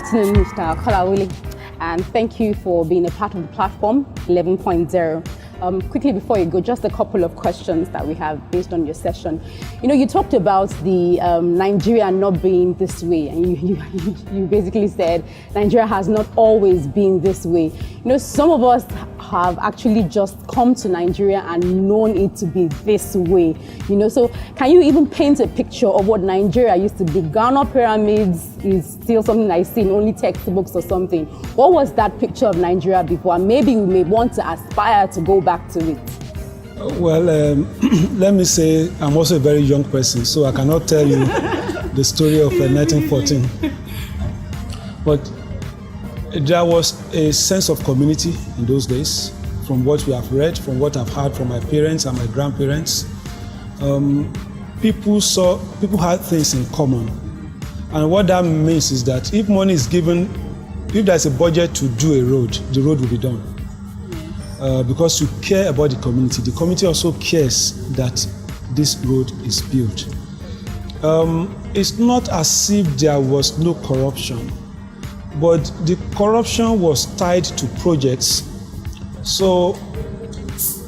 afternoon, Mr. Kolawole, and thank you for being a part of the platform 11.0. Quickly before you go, just a couple of questions that we have based on your session. You know, you talked about the Nigeria not being this way, and you basically said Nigeria has not always been this way. You know, some of us have actually just come to Nigeria and known it to be this way. You know, so can you even paint a picture of what Nigeria used to be? Ghana pyramids is still something I see in only textbooks or something. What was that picture of Nigeria before? And maybe we may want to aspire to go back to it. Well, let me say I'm also a very young person, so I cannot tell you the story of 1914. But there was a sense of community in those days, from what we have read, from what I've heard from my parents and my grandparents. People had things in common. And what that means is that if money is given, if there's a budget to do a road, the road will be done. Because you care about the community also cares that this road is built. It's not as if there was no corruption, but the corruption was tied to projects. So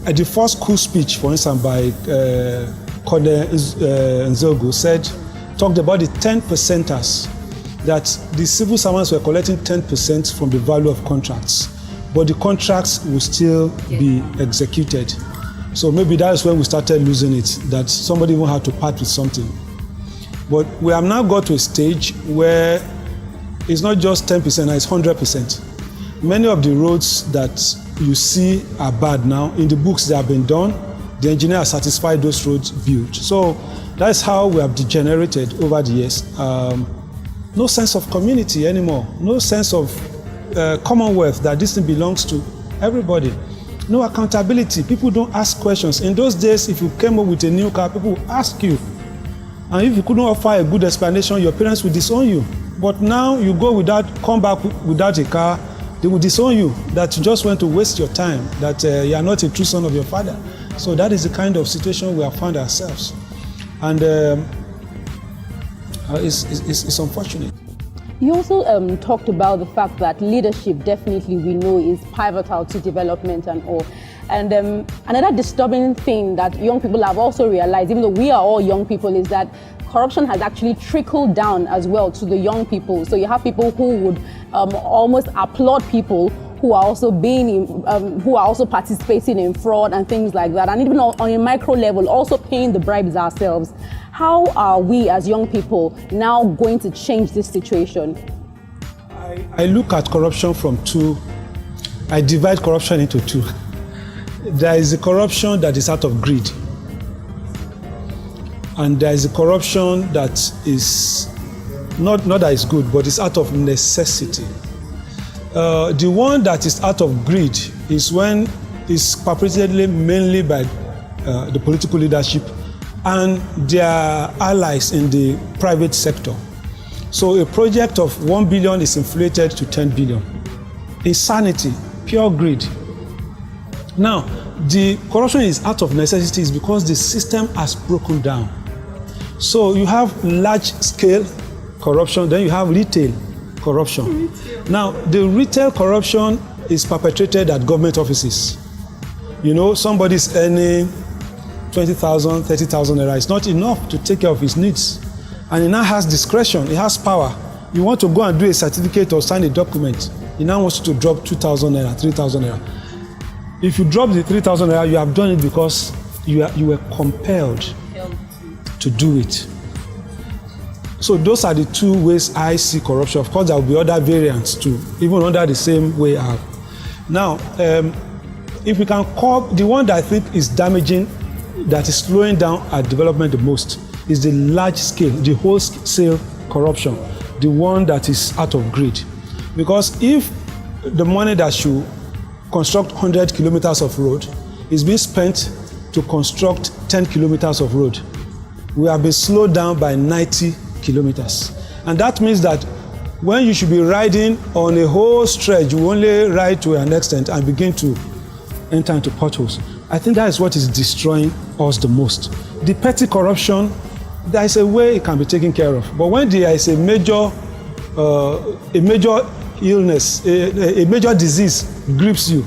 the first coup speech, for instance, by Colonel Nzogu talked about the 10%ers, that the civil servants were collecting 10% from the value of contracts, but the contracts will still be executed. So maybe that's when we started losing it, that somebody even had to part with something. But we have now got to a stage where it's not just 10%, it's 100%. Many of the roads that you see are bad now. In the books that have been done, the engineer has satisfied those roads built. So that's how we have degenerated over the years. No sense of community anymore, no sense of commonwealth, that this thing belongs to everybody. No accountability. People don't ask questions. In those days, if you came up with a new car, people would ask you. And if you couldn't offer a good explanation, your parents would disown you. But now you come back without a car, they will disown you, that you just went to waste your time, that you are not a true son of your father. So that is the kind of situation we have found ourselves. And it's unfortunate. You also talked about the fact that leadership, definitely we know, is pivotal to development and all. And another disturbing thing that young people have also realized, even though we are all young people, is that corruption has actually trickled down as well to the young people. So you have people who would almost applaud people who are also who are also participating in fraud and things like that, and even on a micro level, also paying the bribes ourselves. How are we as young people now going to change this situation? I look at corruption from I divide corruption into two. There is a corruption that is out of greed, and there is a corruption that is not that is good, but it's out of necessity. The one that is out of greed is when it's perpetrated mainly by the political leadership and their allies in the private sector. So a project of 1 billion is inflated to 10 billion. Insanity, pure greed. Now, the corruption is out of necessity because the system has broken down. So you have large-scale corruption, then you have retail corruption. Now, the retail corruption is perpetrated at government offices. You know, somebody's earning 20,000, 30,000 naira. It's not enough to take care of his needs. And he now has discretion, he has power. You want to go and do a certificate or sign a document, he now wants you to drop 2,000 naira, 3,000 naira. If you drop the 3,000 naira, you have done it because you were compelled to do it. So those are the two ways I see corruption. Of course, there will be other variants too, even under the same way I have. Now, if we can curb the one that I think is damaging, that is slowing down our development the most, is the large scale, the wholesale corruption, the one that is out of greed. Because if the money that should construct 100 kilometers of road is being spent to construct 10 kilometers of road, we have been slowed down by 90 kilometers. And that means that when you should be riding on a whole stretch, you only ride to an extent and begin to enter into potholes. I think that is what is destroying us the most. The petty corruption, there is a way it can be taken care of. But when there is a major a major illness, a major disease grips you,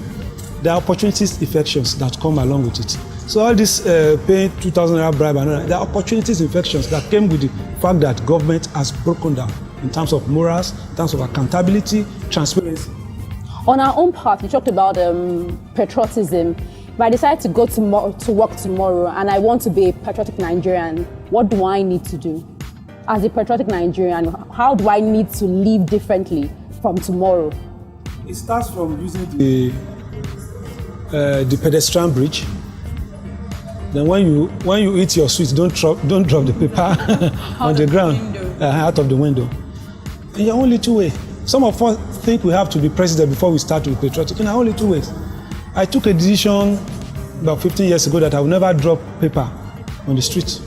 there are opportunities infections that come along with it. So all this paying 2,000 naira bribe and all that, there are opportunities infections that came with the fact that government has broken down in terms of morals, in terms of accountability, transparency. On our own part, you talked about patriotism. If I decide to go to work tomorrow and I want to be a patriotic Nigerian, what do I need to do? As a patriotic Nigerian, how do I need to live differently from tomorrow? It starts from using the pedestrian bridge. Then when you eat your sweets, don't drop the paper on the ground, out of the window. In your only two ways. Some of us think we have to be president before we start to be patriotic. In our only two ways. I took a decision about 15 years ago that I will never drop paper on the street.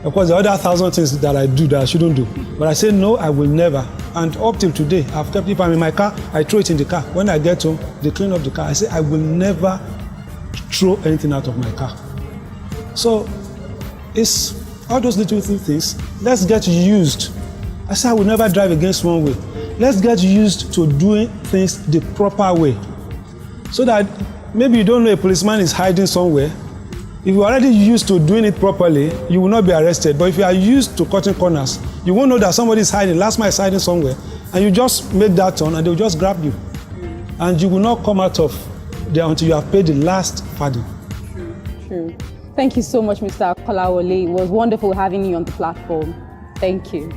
Of course, there are other 1,000 things that I do that I shouldn't do. But I said, no, I will never. And up till today, I've kept, if I'm in my car, I throw it in the car. When I get home, they clean up the car. I say, I will never throw anything out of my car. So, it's all those little things. Let's get used. I say, I will never drive against one way. Let's get used to doing things the proper way. So that maybe you don't know a policeman is hiding somewhere. If you're already used to doing it properly, you will not be arrested. But if you are used to cutting corners, you won't know that somebody is hiding, last man is hiding somewhere, and you just make that turn and they'll just grab you. And you will not come out of there until you have paid the last farthing. True. Thank you so much, Mr. Kolawole. It was wonderful having you on the platform. Thank you.